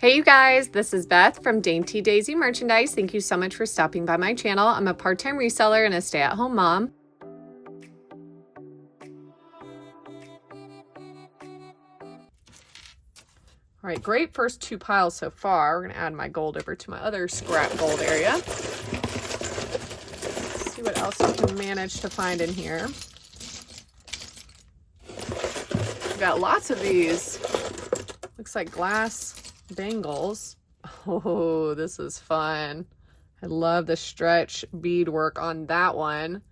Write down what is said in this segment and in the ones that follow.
Hey you guys, this is Beth from Dainty Daisy Merchandise. Thank you so much for stopping by my channel. I'm a part-time reseller and a stay-at-home mom. All right, great first two piles so far. We're gonna add my gold over to my other scrap gold area. Let's see what else we can manage to find in here. We've got lots of these. Looks like glass bangles. Oh, this is fun. I love the stretch bead work on that one.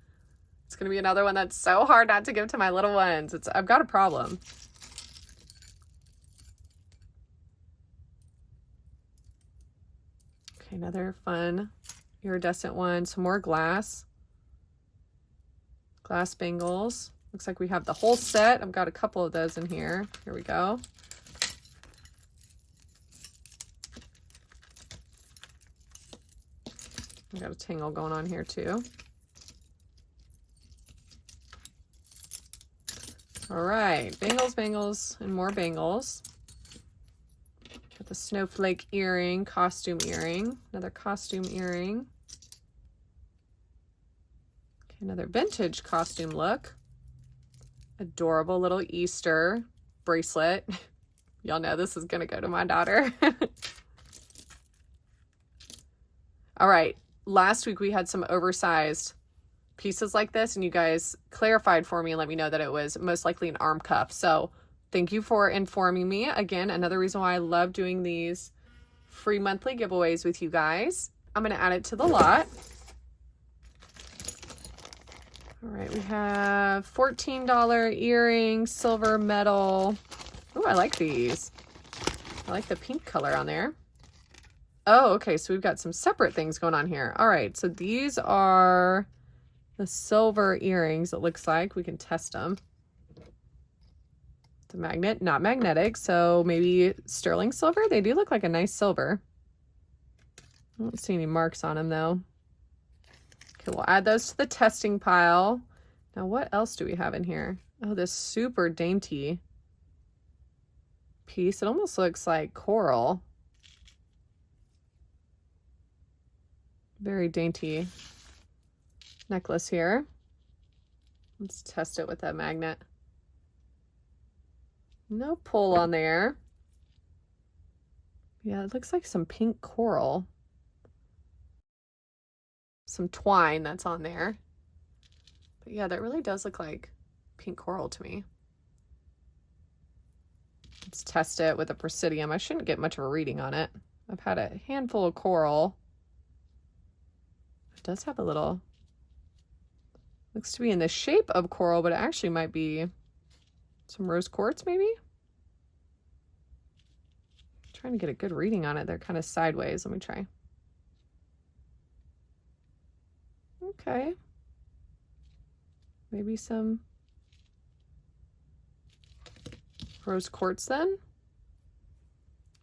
It's gonna be another one that's so hard not to give to my little ones. I've got a problem. Okay, another fun iridescent one. Some more glass bangles. Looks like we have the whole set. I've got a couple of those in here. Here we go. We got a tangle going on here too. All right, bangles, and more bangles. Got the snowflake earring, costume earring, another costume earring. Okay, another vintage costume look. Adorable little Easter bracelet. Y'all know this is gonna go to my daughter. All right. Last week we had some oversized pieces like this, and you guys clarified for me and let me know that it was most likely an arm cuff. So thank you for informing me. Again, another reason why I love doing these free monthly giveaways with you guys. I'm going to add it to the lot. All right, we have $14 earrings, silver, metal. Oh, I like these. I like the pink color on there. Oh, okay, so we've got some separate things going on here. All right, so these are the silver earrings, it looks like. We can test them. The magnet, not magnetic, so maybe sterling silver. They do look like a nice silver. I don't see any marks on them, though. Okay, we'll add those to the testing pile. Now, what else do we have in here? Oh, this super dainty piece. It almost looks like coral. Very dainty necklace here. Let's test it with that magnet. No pull on there. Yeah, it looks like some pink coral. Some twine that's on there. But yeah, that really does look like pink coral to me. Let's test it with a Presidium. I shouldn't get much of a reading on it. I've had a handful of coral. It does have a little, looks to be in the shape of coral, but it actually might be some rose quartz maybe. I'm trying to get a good reading on it. They're kind of sideways. Let me try. Okay. Maybe some rose quartz then.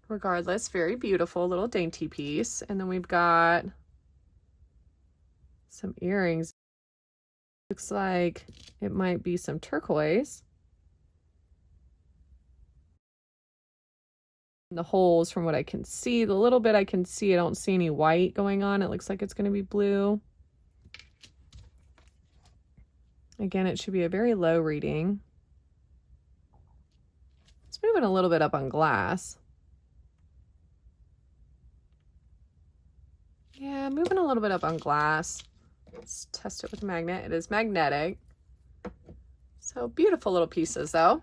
Regardless, very beautiful little dainty piece. And then we've got some earrings. Looks like it might be some turquoise. The holes, from what I can see, the little bit I can see, I don't see any white going on. It looks like it's going to be blue. Again, it should be a very low reading. It's moving a little bit up on glass. Yeah, moving a little bit up on glass. Let's test it with a magnet. It is magnetic. So beautiful little pieces though.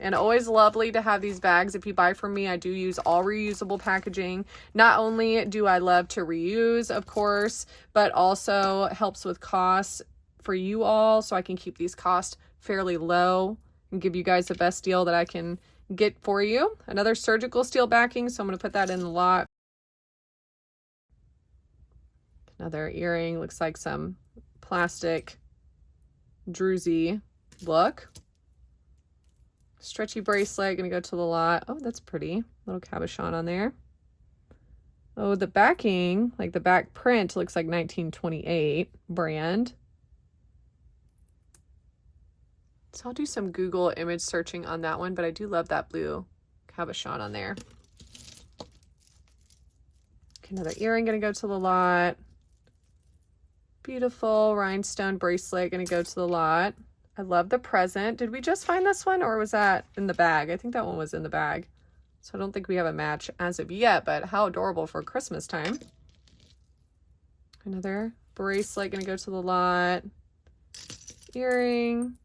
And always lovely to have these bags. If you buy from me, I do use all reusable packaging. Not only do I love to reuse, of course, but also helps with costs for you all, so I can keep these costs fairly low and give you guys the best deal that I can get for you. Another surgical steel backing, so I'm going to put that in the lot. Another earring, looks like some plastic druzy look. Stretchy bracelet, gonna go to the lot. Oh, that's pretty. Little cabochon on there. Oh, the backing, like the back print, looks like 1928 brand. So I'll do some Google image searching on that one, but I do love that blue cabochon on there. Okay, another earring gonna go to the lot. Beautiful rhinestone bracelet gonna go to the lot. I love the present. Did we just find this one or was that in the bag? I think that one was in the bag. So I don't think we have a match as of yet, but how adorable for Christmas time. Another bracelet gonna go to the lot. Earring.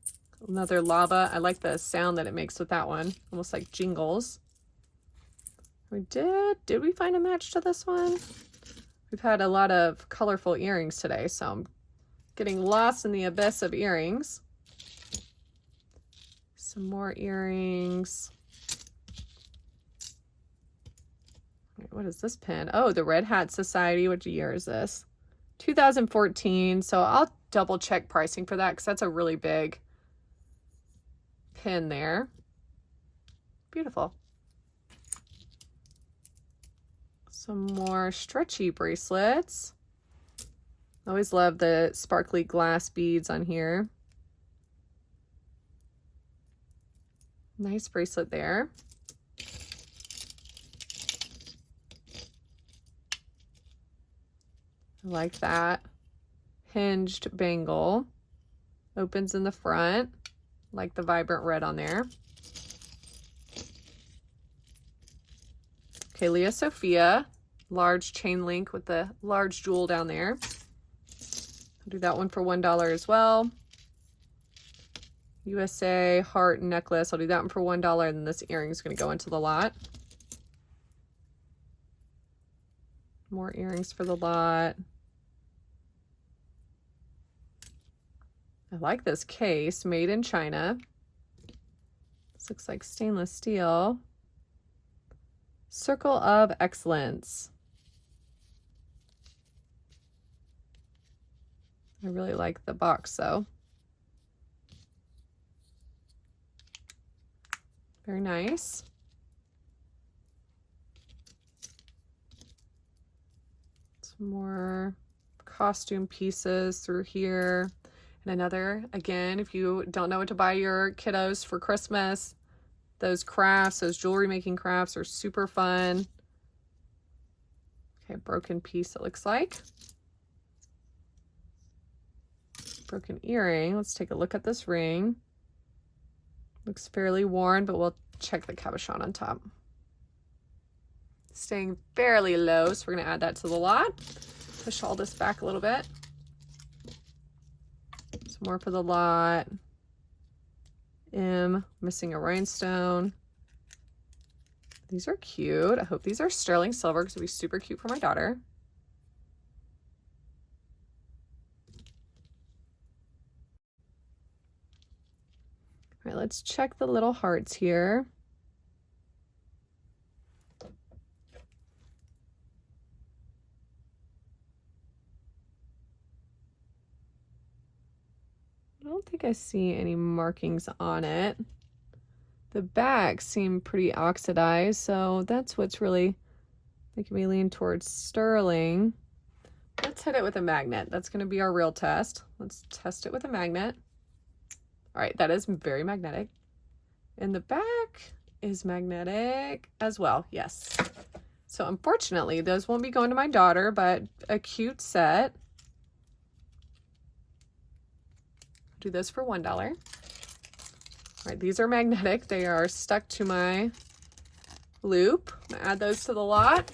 Another lava. I like the sound that it makes with that one. Almost like jingles. Did we find a match to this one? We've had a lot of colorful earrings today, so I'm getting lost in the abyss of earrings. Some more earrings. Wait, what is this pin? Oh, the Red Hat Society. What year is this? 2014. So I'll double check pricing for that because that's a really big pin there. Beautiful. Some more stretchy bracelets. Always love the sparkly glass beads on here. Nice bracelet there. I like that. Hinged bangle. Opens in the front. Like the vibrant red on there. Okay, Leah Sophia. Large chain link with the large jewel down there. I'll do that one for $1 as well. USA heart necklace. I'll do that one for $1, and then this earring is going to go into the lot. More earrings for the lot. I like this case, made in China. This looks like stainless steel. Circle of Excellence. I really like the box though. Very nice. Some more costume pieces through here. And another, again, if you don't know what to buy your kiddos for Christmas, those crafts, those jewelry making crafts are super fun. Okay, broken piece it looks like. Broken earring. Let's take a look at this ring. Looks fairly worn, but we'll check the cabochon on top. Staying fairly low, so we're going to add that to the lot. Push all this back a little bit. Some more for the lot. Missing a rhinestone. These are cute. I hope these are sterling silver because it'll be super cute for my daughter. All right, let's check the little hearts here. I don't think I see any markings on it. The backs seem pretty oxidized, so that's what's really making me lean towards sterling. Let's hit it with a magnet. That's going to be our real test. Let's test it with a magnet. All right, that is very magnetic. And the back is magnetic as well. Yes. So unfortunately, those won't be going to my daughter, but a cute set. Do this for $1. All right, these are magnetic. They are stuck to my loop. I'm gonna add those to the lot.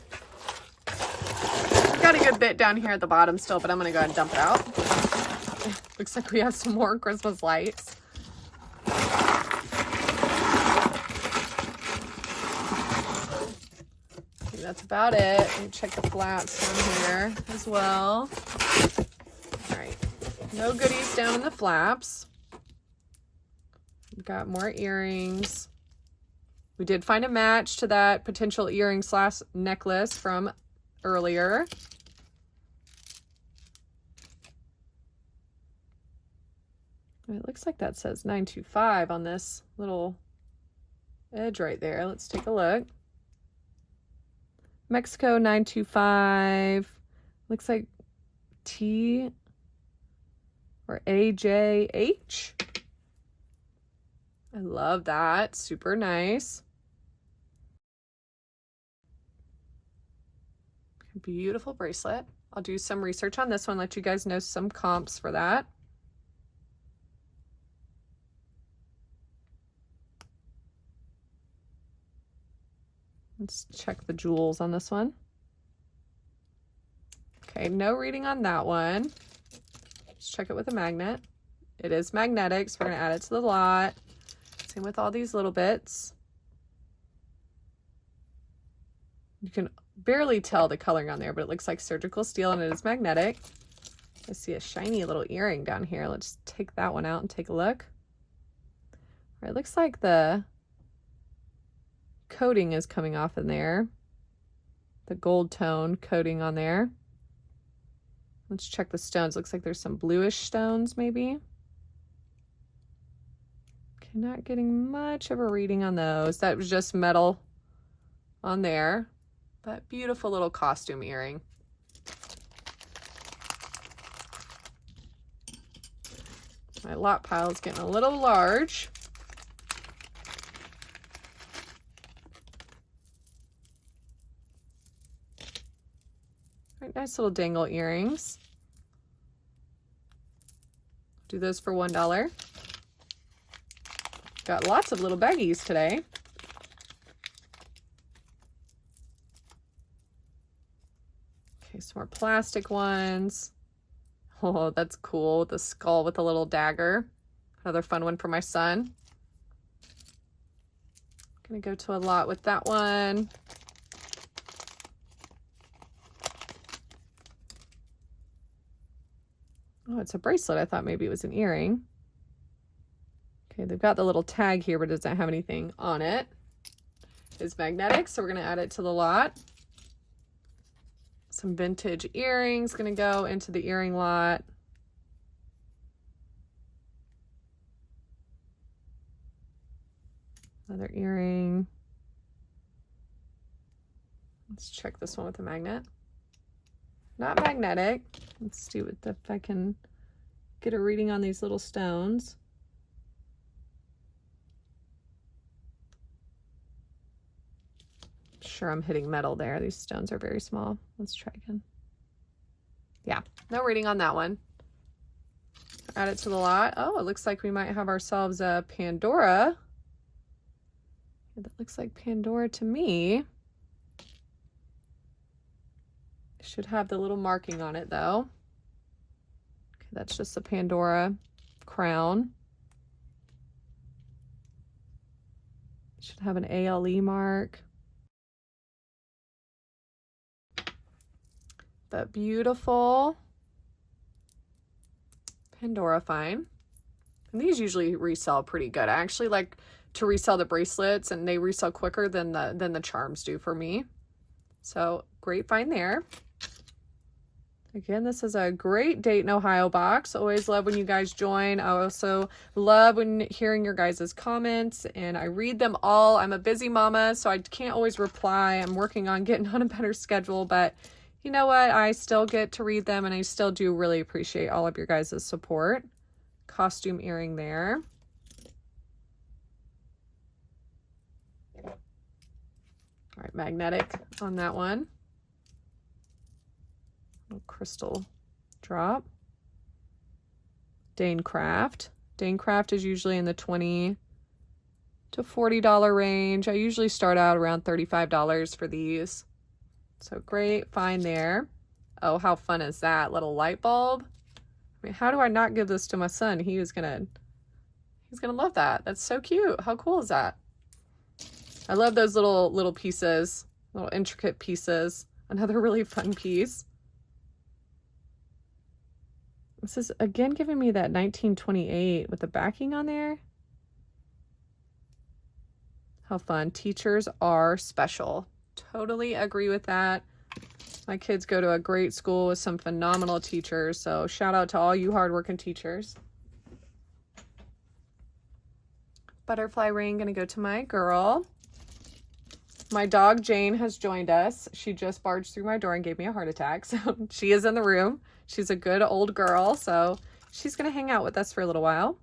Got a good bit down here at the bottom still, but I'm gonna go ahead and dump it out. Looks like we have some more Christmas lights. Okay, that's about it. Let me check the flaps down here as well. All right, no goodies down in the flaps. We've got more earrings. We did find a match to that potential earring slash necklace from earlier. It looks like that says 925 on this little edge right there. Let's take a look. Mexico 925. Looks like T or AJH. I love that. Super nice. Beautiful bracelet. I'll do some research on this one, let you guys know some comps for that. Let's check the jewels on this one. Okay, no reading on that one. Let's check it with a magnet. It is magnetic, so we're going to add it to the lot. Same with all these little bits. You can barely tell the coloring on there, but it looks like surgical steel and it is magnetic. I see a shiny little earring down here. Let's take that one out and take a look. All right, it looks like the coating is coming off in there. The gold tone coating on there. Let's check the stones. Looks like there's some bluish stones maybe. Okay, not getting much of a reading on those. That was just metal on there, but beautiful little costume earring. My lot pile is getting a little large. All right, nice little dangle earrings. Do those for $1. Got lots of little baggies today. Okay, some more plastic ones. Oh, that's cool. The skull with a little dagger. Another fun one for my son. Gonna go to a lot with that one. Oh, it's a bracelet. I thought maybe it was an earring. Okay, they've got the little tag here, but it doesn't have anything on it. It's magnetic, so we're gonna add it to the lot. Some vintage earrings gonna go into the earring lot. Another earring. Let's check this one with a magnet. Not magnetic. Let's see if I can get a reading on these little stones. Sure, I'm hitting metal there. These stones are very small. Let's try again. Yeah, no reading on that one. Add it to the lot. Oh, it looks like we might have ourselves a Pandora. That looks like Pandora to me. Should have the little marking on it though. Okay, that's just a Pandora crown. Should have an ALE mark. But beautiful Pandora fine. And these usually resell pretty good. I actually like to resell the bracelets, and they resell quicker than the charms do for me. So great find there. Again, this is a great Dayton, Ohio box. Always love when you guys join. I also love when hearing your guys' comments, and I read them all. I'm a busy mama, so I can't always reply. I'm working on getting on a better schedule, but you know what? I still get to read them, and I still do really appreciate all of your guys' support. Costume earring there. All right, magnetic on that one. Little crystal drop. Dainty. Dainty is usually in the $20 to $40 range. I usually start out around $35 for these. So great find there. Oh, how fun is that? Little light bulb. I mean, how do I not give this to my son? He's gonna love that. That's so cute. How cool is that? I love those little pieces, little intricate pieces. Another really fun piece. This is again giving me that 1928 with the backing on there. How fun. Teachers are special. Totally agree with that. My kids go to a great school with some phenomenal teachers, so shout out to all you hardworking teachers. Butterfly ring gonna go to my girl. My dog Jane has joined us. She just barged through my door and gave me a heart attack, so she is in the room. She's a good old girl, so she's gonna hang out with us for a little while.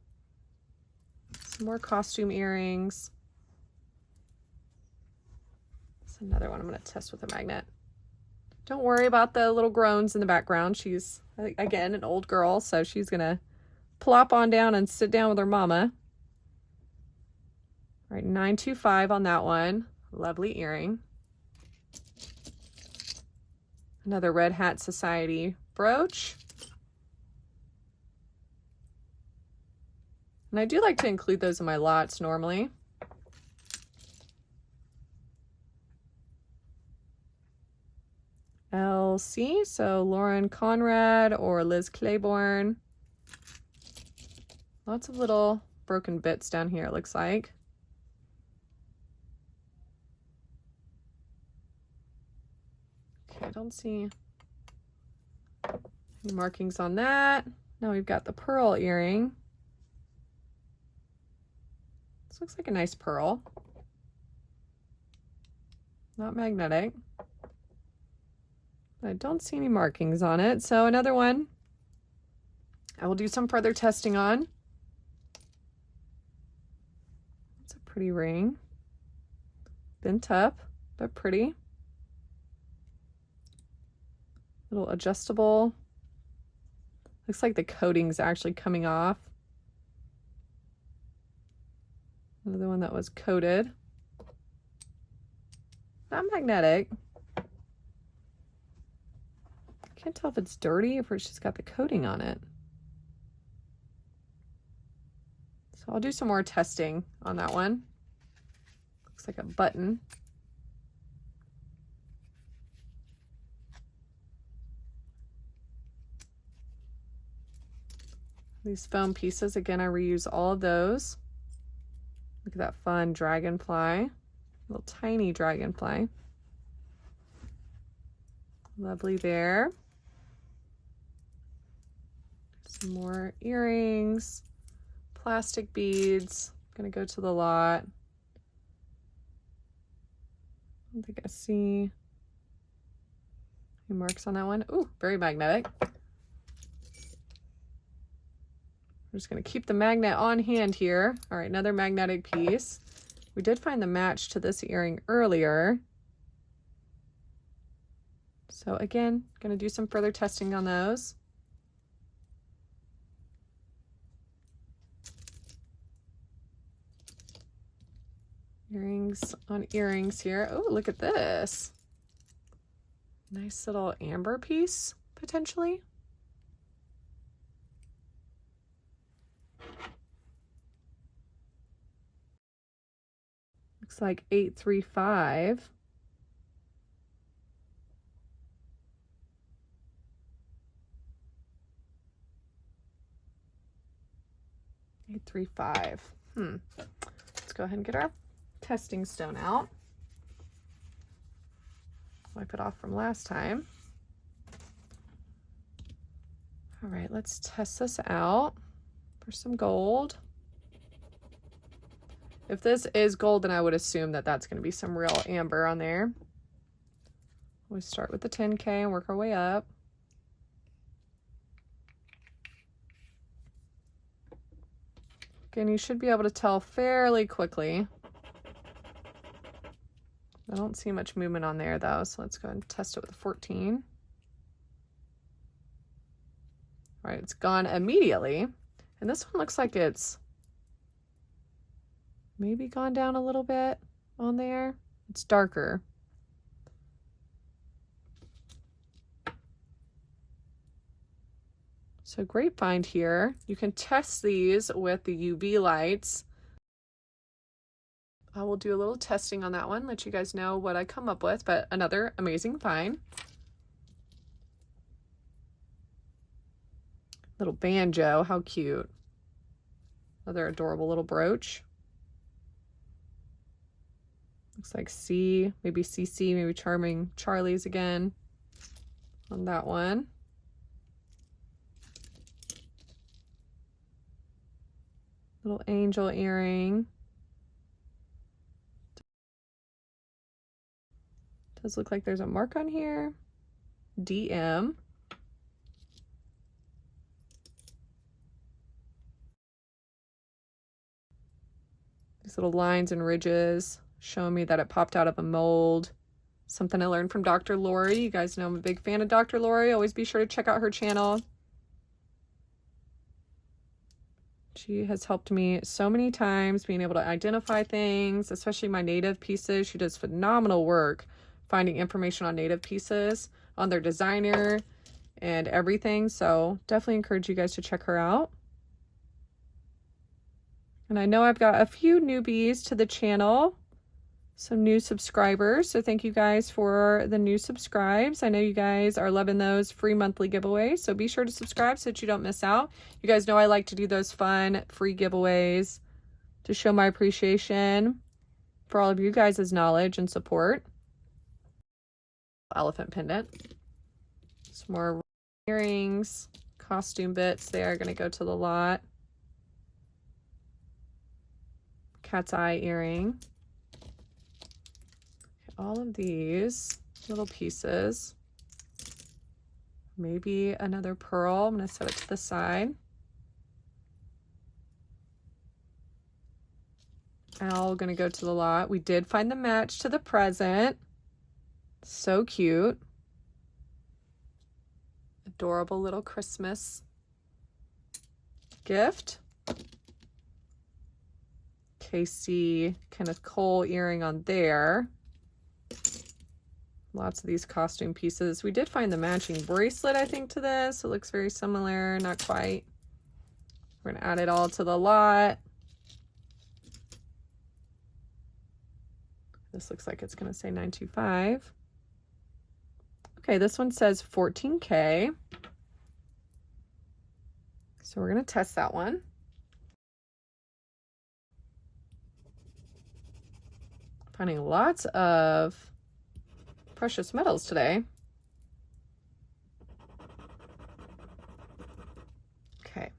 Some more costume earrings. Another one I'm going to test with a magnet. Don't worry about the little groans in the background. She's, again, an old girl, so she's going to plop on down and sit down with her mama. All right, 925 on that one. Lovely earring. Another Red Hat Society brooch. And I do like to include those in my lots normally. LC, so Lauren Conrad or Liz Claiborne. Lots of little broken bits down here, it looks like. Okay, I don't see any markings on that. Now we've got the pearl earring. This looks like a nice pearl. Not magnetic. I don't see any markings on it. So another one I will do some further testing on. It's a pretty ring. Bent up, but pretty. Little adjustable. Looks like the coating's actually coming off. Another one that was coated. Not magnetic. Can't tell if it's dirty or if it's just got the coating on it. So I'll do some more testing on that one. Looks like a button. These foam pieces, again, I reuse all of those. Look at that fun dragonfly. Little tiny dragonfly. Lovely there. Some more earrings, plastic beads. I'm gonna go to the lot. I don't think I see any marks on that one. Ooh, very magnetic. We're just gonna keep the magnet on hand here. All right, another magnetic piece. We did find the match to this earring earlier. So again, gonna do some further testing on those. Earrings on earrings here. Oh, look at this. Nice little amber piece, potentially. Looks like 835. Let's go ahead and get our testing stone out. Wipe it off from last time. All right, let's test this out for some gold. If this is gold, then I would assume that that's going to be some real amber on there. We start with the 10K and work our way up. Again, you should be able to tell fairly quickly. I don't see much movement on there though, so let's go ahead and test it with a 14. All right, it's gone immediately. And this one looks like it's maybe gone down a little bit on there. It's darker. So great find here. You can test these with the UV lights. I will do a little testing on that one, let you guys know what I come up with, but another amazing find. Little banjo, how cute. Another adorable little brooch. Looks like C, maybe CC, maybe Charming Charlie's again on that one. Little angel earring. Does look like there's a mark on here. DM. These little lines and ridges show me that it popped out of a mold. Something I learned from Dr. Lori. You guys know I'm a big fan of Dr. Lori. Always be sure to check out her channel. She has helped me so many times being able to identify things, especially my native pieces. She does phenomenal work finding information on native pieces, on their designer and everything. So definitely encourage you guys to check her out. And I know I've got a few newbies to the channel, some new subscribers. So thank you guys for the new subscribes. I know you guys are loving those free monthly giveaways. So be sure to subscribe so that you don't miss out. You guys know I like to do those fun free giveaways to show my appreciation for all of you guys' knowledge and support. Elephant pendant. Some more earrings, costume bits. They are going to go to the lot. Cat's eye earring. All of these little pieces. Maybe another pearl. I'm going to set it to the side. Owl going to go to the lot. We did find the match to the present. So cute. Adorable little Christmas gift. Casey Kenneth Cole earring on there. Lots of these costume pieces. We did find the matching bracelet, I think, to this. It looks very similar, not quite. We're gonna add it all to the lot. This looks like it's gonna say 925. Okay, this one says 14K. So we're gonna test that one. Finding lots of precious metals today. Okay,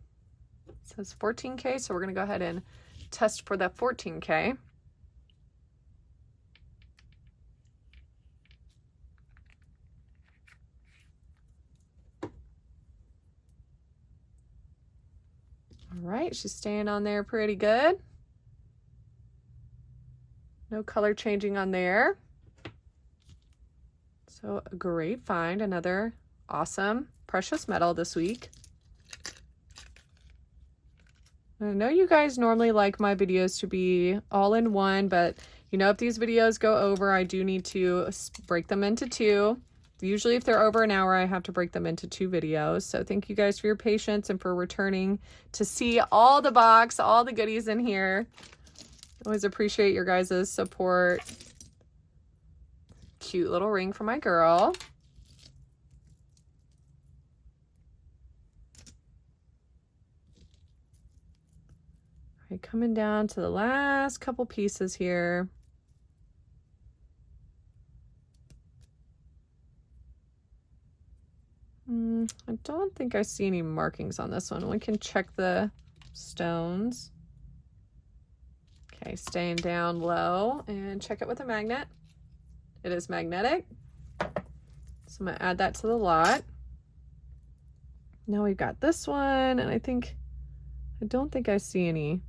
it says 14K, so we're gonna go ahead and test for that 14K. All right, she's staying on there pretty good. No color changing on there. So a great find, another awesome precious metal this week. I know you guys normally like my videos to be all in one, but you know, if these videos go over, I do need to break them into two. Usually if they're over an hour, I have to break them into 2 videos. So thank you guys for your patience and for returning to see all the box, all the goodies in here. Always appreciate your guys' support. Cute little ring for my girl. All right, coming down to the last couple pieces here. I don't think I see any markings on this one. We can check the stones. Okay, staying down low and check it with a magnet. It is magnetic. So I'm gonna add that to the lot. Now we've got this one, and I don't think I see any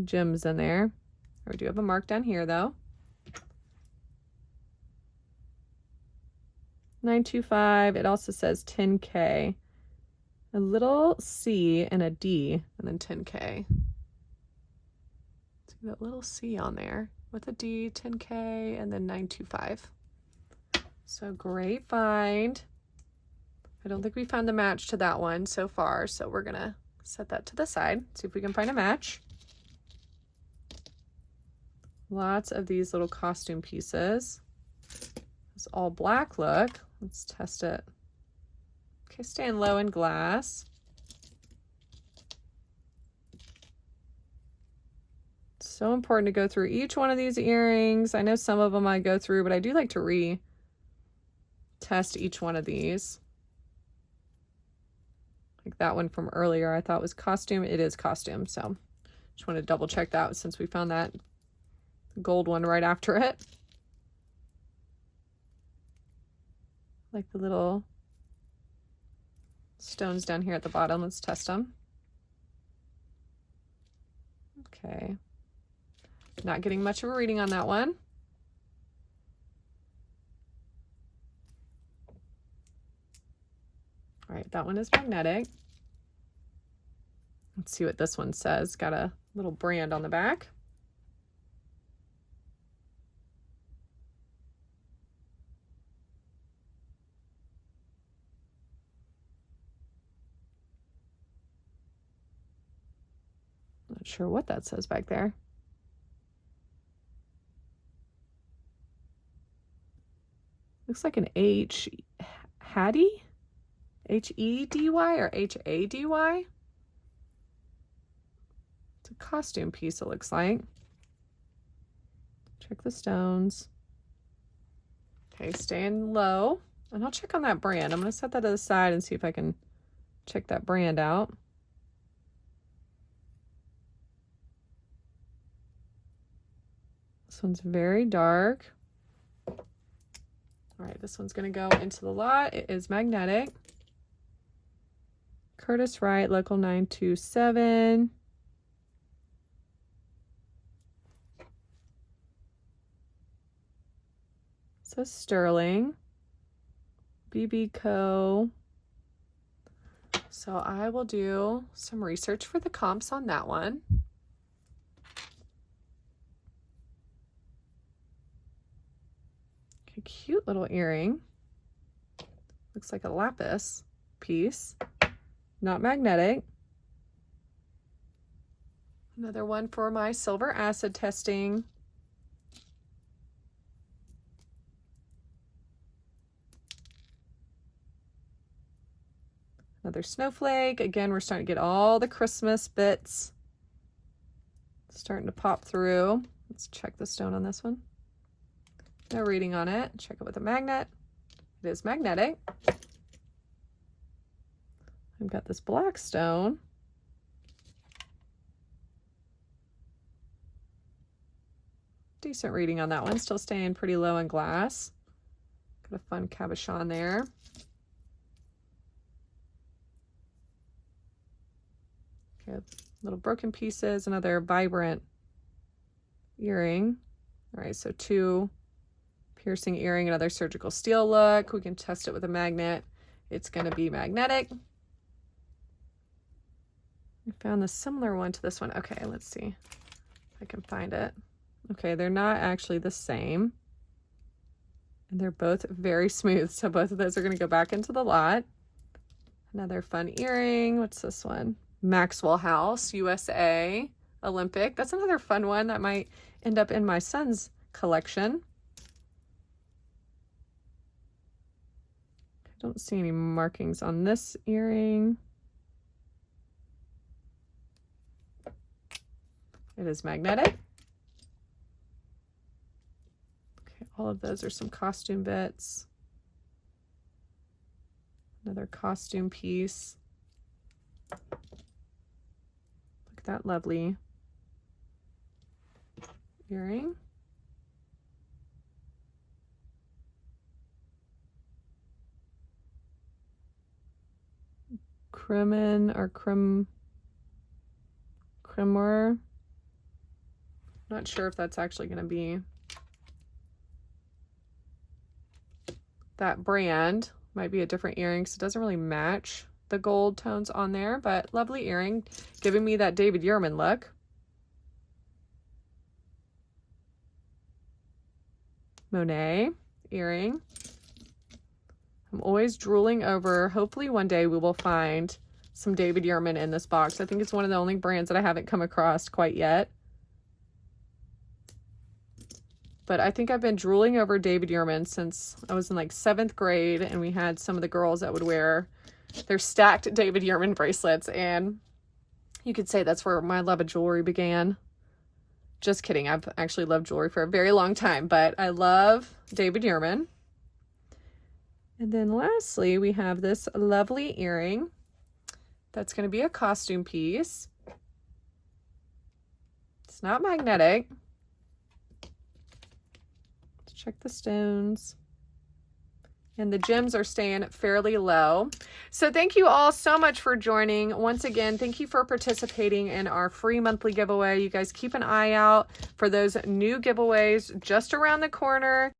gems in there. We do have a mark down here though. 925. It also says 10K. A little C and a D, and then 10K. See that little C on there with a D, 10K, and then 925. So great find. I don't think we found the match to that one so far, so we're gonna set that to the side, see if we can find a match. Lots of these little costume pieces. It's all black look. Let's test it. Okay, staying low in glass. So important to go through each one of these earrings. I know some of them I go through, but I do like to re-test each one of these. Like that one from earlier, I thought was costume. It is costume, so just want to double check that since we found that gold one right after it. Like the little stones down here at the bottom. Let's test them. Okay. Not getting much of a reading on that one. right, that one is magnetic. Let's see what this one says. Got a little brand on the back. Not sure what that says back there. Looks like an Hattie? H-E-D-Y or H-A-D-Y? It's a costume piece, it looks like. Check the stones. Okay, staying low. And I'll check on that brand. I'm going to set that to the side and see if I can check that brand out. This one's very dark. All right, this one's going to go into the lot. It is magnetic. Curtis Wright, local 927. It says Sterling. BB Co. So I will do some research for the comps on that one. Okay, cute little earring. Looks like a lapis piece. Not magnetic. Another one for my silver acid testing. Another snowflake. Again, we're starting to get all the Christmas bits starting to pop through. Let's check the stone on this one. No reading on it. Check it with a magnet. It is magnetic. I've got this black stone. Decent reading on that one. Still staying pretty low in glass. Got a fun cabochon there. Okay, little broken pieces. Another vibrant earring. All right, so 2 piercing earring, another surgical steel look. We can test it with a magnet. It's going to be magnetic. I found a similar one to this one. Okay, let's see if I can find it. Okay, they're not actually the same. And they're both very smooth. So both of those are going to go back into the lot. Another fun earring. What's this one? Maxwell House, USA, Olympic. That's another fun one that might end up in my son's collection. I don't see any markings on this earring. It is magnetic. Okay, all of those are some costume bits. Another costume piece. Look at that lovely earring. Cremin or Cremer. Not sure if that's actually going to be that brand. Might be a different earring because it doesn't really match the gold tones on there, but lovely earring, giving me that David Yurman look. Monet earring. I'm always drooling over. Hopefully one day we will find some David Yurman in this box. I think it's one of the only brands that I haven't come across quite yet. But I think I've been drooling over David Yurman since I was in like 7th grade, and we had some of the girls that would wear their stacked David Yurman bracelets, and you could say that's where my love of jewelry began. Just kidding. I've actually loved jewelry for a very long time, but I love David Yurman. And then lastly, we have this lovely earring that's going to be a costume piece. It's not magnetic. Let's check the stones. And the gems are staying fairly low. So thank you all so much for joining. Once again, thank you for participating in our free monthly giveaway. You guys keep an eye out for those new giveaways just around the corner.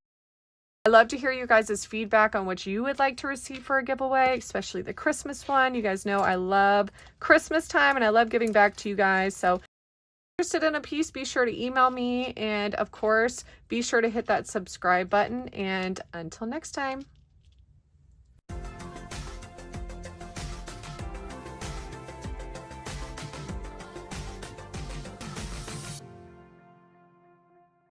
I love to hear you guys' feedback on what you would like to receive for a giveaway, especially the Christmas one. You guys know I love Christmas time and I love giving back to you guys. So if you're interested in a piece, be sure to email me. And of course, be sure to hit that subscribe button. And until next time.